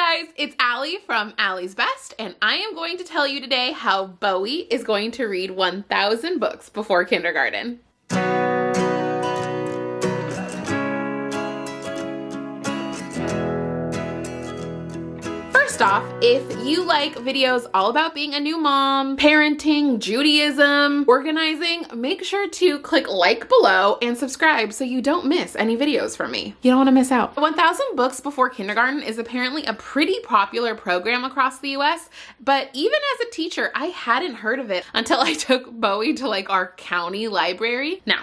Hi guys, it's Allie from Allie's Best, and I am going to tell you today how Bowie is going to read 1,000 books before kindergarten. First off, if you like videos all about being a new mom, parenting, Judaism, organizing, make sure to click like below and subscribe so you don't miss any videos from me. You don't want to miss out. 1,000 Books Before Kindergarten is apparently a pretty popular program across the US, but even as a teacher, I hadn't heard of it until I took Bowie to like our county library. Now,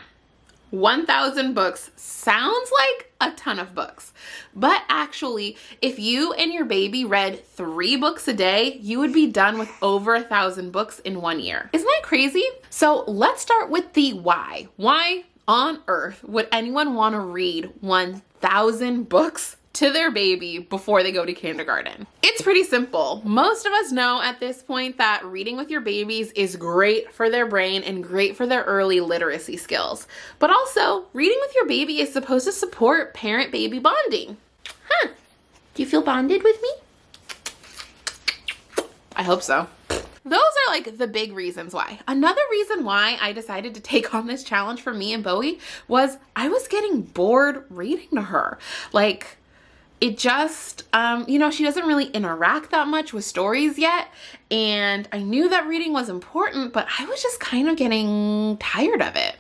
1,000 books sounds like a ton of books, but actually, if you and your baby read 3 books a day, you would be done with over 1,000 books in 1 year. Isn't that crazy? So let's start with the why. Why on earth would anyone want to read 1,000 books to their baby before they go to kindergarten? It's pretty simple. Most of us know at this point that reading with your babies is great for their brain and great for their early literacy skills. But also, reading with your baby is supposed to support parent-baby bonding. Huh? Do you feel bonded with me? I hope so. Those are like the big reasons why. Another reason why I decided to take on this challenge for me and Bowie was I was getting bored reading to her. Like, it just, she doesn't really interact that much with stories yet. And I knew that reading was important, but I was just kind of getting tired of it.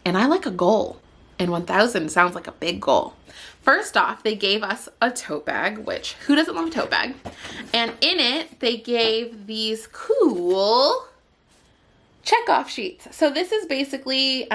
And I like a goal. And 1,000 sounds like a big goal. First off, they gave us a tote bag, which who doesn't love a tote bag? And in it, they gave these cool checkoff sheets. So this is basically,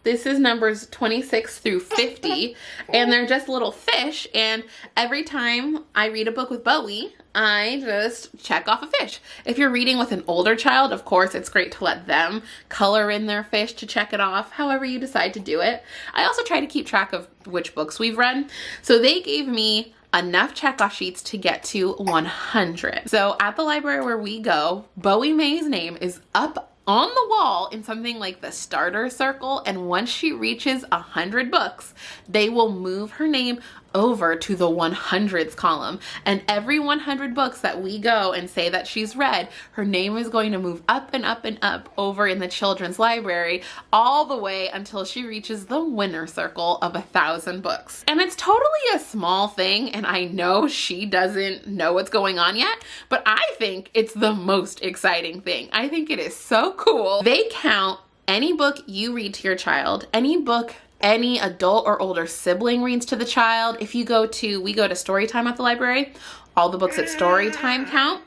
this is numbers 26 through 50, and they're just little fish, and every time I read a book with Bowie, I just check off a fish. If you're reading with an older child, of course, it's great to let them color in their fish to check it off, however you decide to do it. I also try to keep track of which books we've read. So they gave me enough checkoff sheets to get to 100. So at the library where we go, Bowie May's name is up on the wall in something like the starter circle, and once she reaches 100 books, they will move her name over to the 100s column, and every 100 books that we go and say that she's read, her name is going to move up and up and up over in the children's library all the way until she reaches the winner circle of 1,000 books. And it's totally a small thing, and I know she doesn't know what's going on yet, but I think it's the most exciting thing. I think it is so cool. They count any book you read to your child, any book any adult or older sibling reads to the child. If we go to story time at the library, all the books at story time count.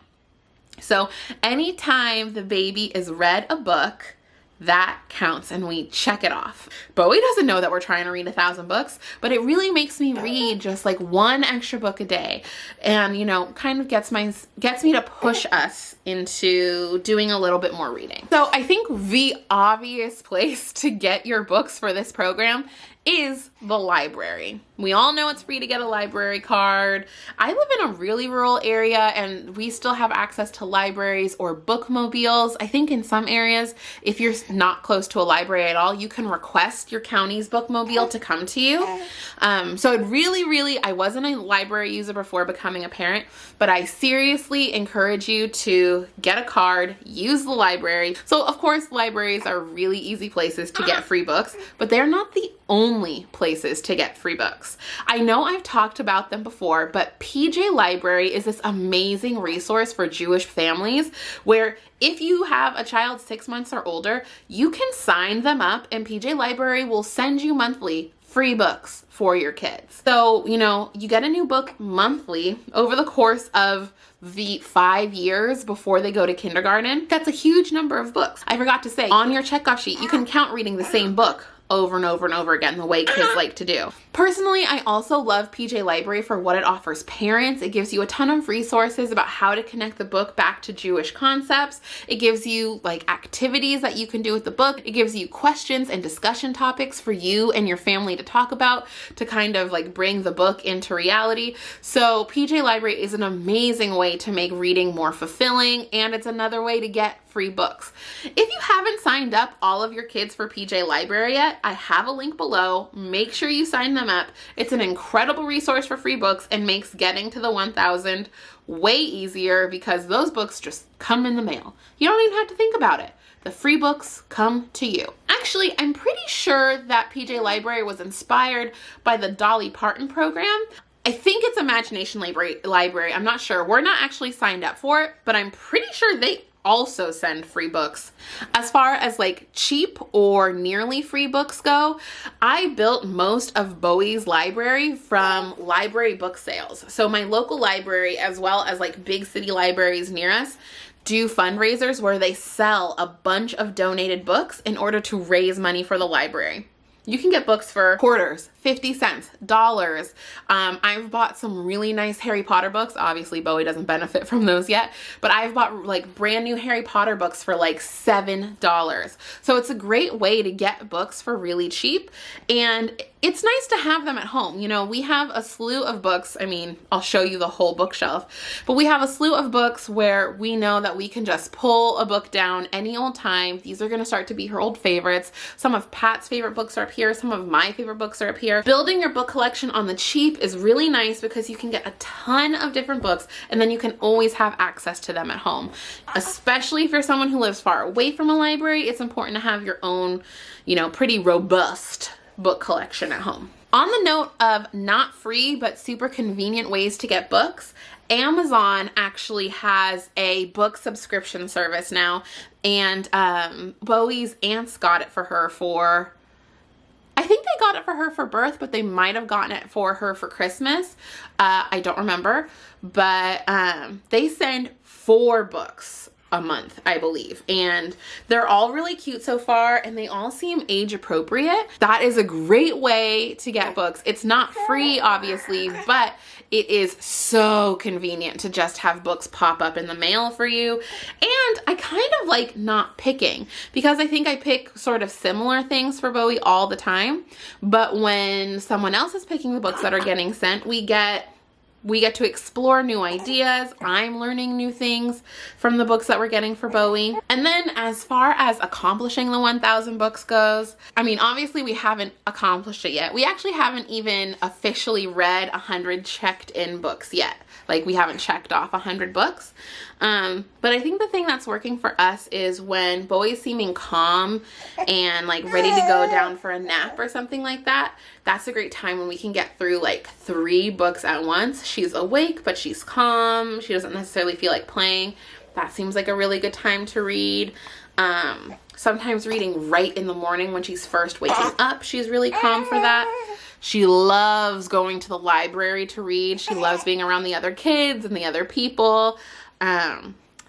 So anytime the baby is read a book, that counts and we check it off. Bowie doesn't know that we're trying to read 1,000 books, but it really makes me read just like 1 extra book a day, and kind of gets me to push us into doing a little bit more reading. So I think the obvious place to get your books for this program is the library. We all know it's free to get a library card. I live in a really rural area, and we still have access to libraries or bookmobiles. I think in some areas, if you're not close to a library at all, you can request your county's bookmobile to come to you. So it really, I wasn't a library user before becoming a parent, but I seriously encourage you to get a card, use the library. So of course, libraries are really easy places to get free books, but they're not the only places to get free books. I know I've talked about them before, but PJ Library is this amazing resource for Jewish families where if you have a child 6 months or older, you can sign them up and PJ Library will send you monthly free books for your kids. So, you get a new book monthly over the course of the 5 years before they go to kindergarten. That's a huge number of books. I forgot to say, on your checkoff sheet, you can count reading the same book over and over and over again, the way kids like to do. Personally, I also love PJ Library for what it offers parents. It gives you a ton of resources about how to connect the book back to Jewish concepts. It gives you like activities that you can do with the book. It gives you questions and discussion topics for you and your family to talk about to kind of like bring the book into reality. So PJ Library is an amazing way to make reading more fulfilling, and it's another way to get free books. If you haven't signed up all of your kids for PJ Library yet, I have a link below. Make sure you sign them up. It's an incredible resource for free books and makes getting to the 1,000 way easier because those books just come in the mail. You don't even have to think about it. The free books come to you. Actually, I'm pretty sure that PJ Library was inspired by the Dolly Parton program. I think it's Imagination Library. I'm not sure. We're not actually signed up for it, but I'm pretty sure they also send free books. As far as like cheap or nearly free books go, I built most of Bowie's library from library book sales. So my local library, as well as like big city libraries near us, do fundraisers where they sell a bunch of donated books in order to raise money for the library. You can get books for quarters, 50 cents, dollars. I've bought some really nice Harry Potter books. Obviously, Bowie doesn't benefit from those yet, but I've bought like brand new Harry Potter books for like $7. So it's a great way to get books for really cheap. And it's nice to have them at home. You know, we have a slew of books. I mean, I'll show you the whole bookshelf, but we have a slew of books where we know that we can just pull a book down any old time. These are going to start to be her old favorites. Some of Pat's favorite books are up here. Some of my favorite books are up here. Building your book collection on the cheap is really nice because you can get a ton of different books and then you can always have access to them at home. Especially if you're someone who lives far away from a library, it's important to have your own, you know, pretty robust book collection at home. On the note of not free but super convenient ways to get books, Amazon actually has a book subscription service now, and Bowie's aunts got it for her for, I think they got it for her for birth, but they might have gotten it for her for Christmas. I don't remember, but they send 4 books a month, I believe. And they're all really cute so far and they all seem age appropriate. That is a great way to get books. It's not free, obviously, but it is so convenient to just have books pop up in the mail for you. And I kind of like not picking because I think I pick sort of similar things for Bowie all the time. But when someone else is picking the books that are getting sent, we get to explore new ideas. I'm learning new things from the books that we're getting for Bowie. And then as far as accomplishing the 1,000 books goes, I mean, obviously we haven't accomplished it yet. We actually haven't even officially read 100 checked in books yet. Like we haven't checked off 100 books. But I think the thing that's working for us is when Bowie's seeming calm and like ready to go down for a nap or something like that. That's a great time when we can get through like 3 books at once. She's awake, but she's calm. She doesn't necessarily feel like playing. That seems like a really good time to read. Sometimes reading right in the morning when she's first waking up, she's really calm for that. She loves going to the library to read. She loves being around the other kids and the other people.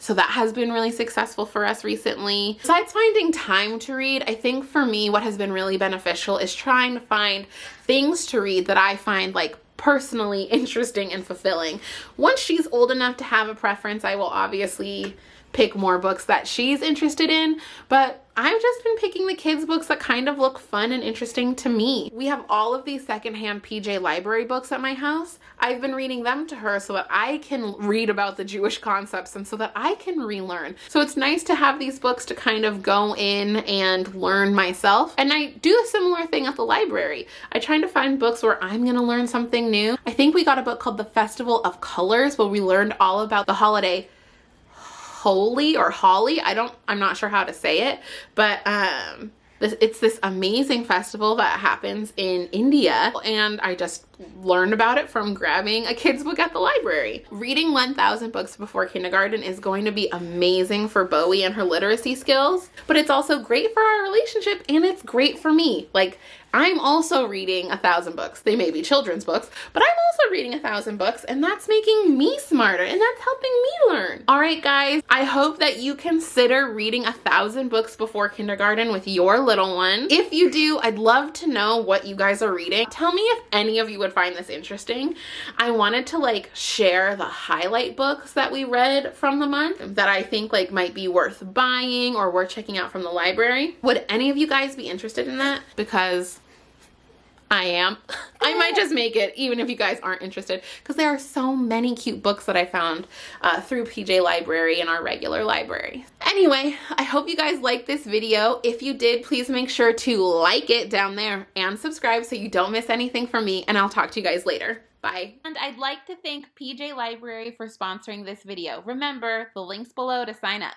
So that has been really successful for us recently. Besides finding time to read, I think for me what has been really beneficial is trying to find things to read that I find like personally interesting and fulfilling. Once she's old enough to have a preference, I will obviously pick more books that she's interested in, but I've just been picking the kids' books that kind of look fun and interesting to me. We have all of these secondhand PJ Library books at my house. I've been reading them to her so that I can read about the Jewish concepts and so that I can relearn. So it's nice to have these books to kind of go in and learn myself. And I do a similar thing at the library. I try to find books where I'm gonna learn something new. I think we got a book called The Festival of Colors where we learned all about the holiday Holi or Holly. I'm not sure how to say it, but it's this amazing festival that happens in India, and I just learned about it from grabbing a kid's book at the library. Reading 1,000 books before kindergarten is going to be amazing for Bowie and her literacy skills, but it's also great for our relationship and it's great for me. Like, I'm also reading 1,000 books. They may be children's books, but I'm also reading 1,000 books, and that's making me smarter and that's helping me learn. All right, guys, I hope that you consider reading 1,000 books before kindergarten with your little one. If you do, I'd love to know what you guys are reading. Tell me if any of you would find this interesting. I wanted to like share the highlight books that we read from the month that I think like might be worth buying or worth checking out from the library. Would any of you guys be interested in that? Because I am. I might just make it, even if you guys aren't interested, because there are so many cute books that I found through PJ Library and our regular library. Anyway, I hope you guys liked this video. If you did, please make sure to like it down there and subscribe so you don't miss anything from me, and I'll talk to you guys later. Bye. And I'd like to thank PJ Library for sponsoring this video. Remember, the link's below to sign up.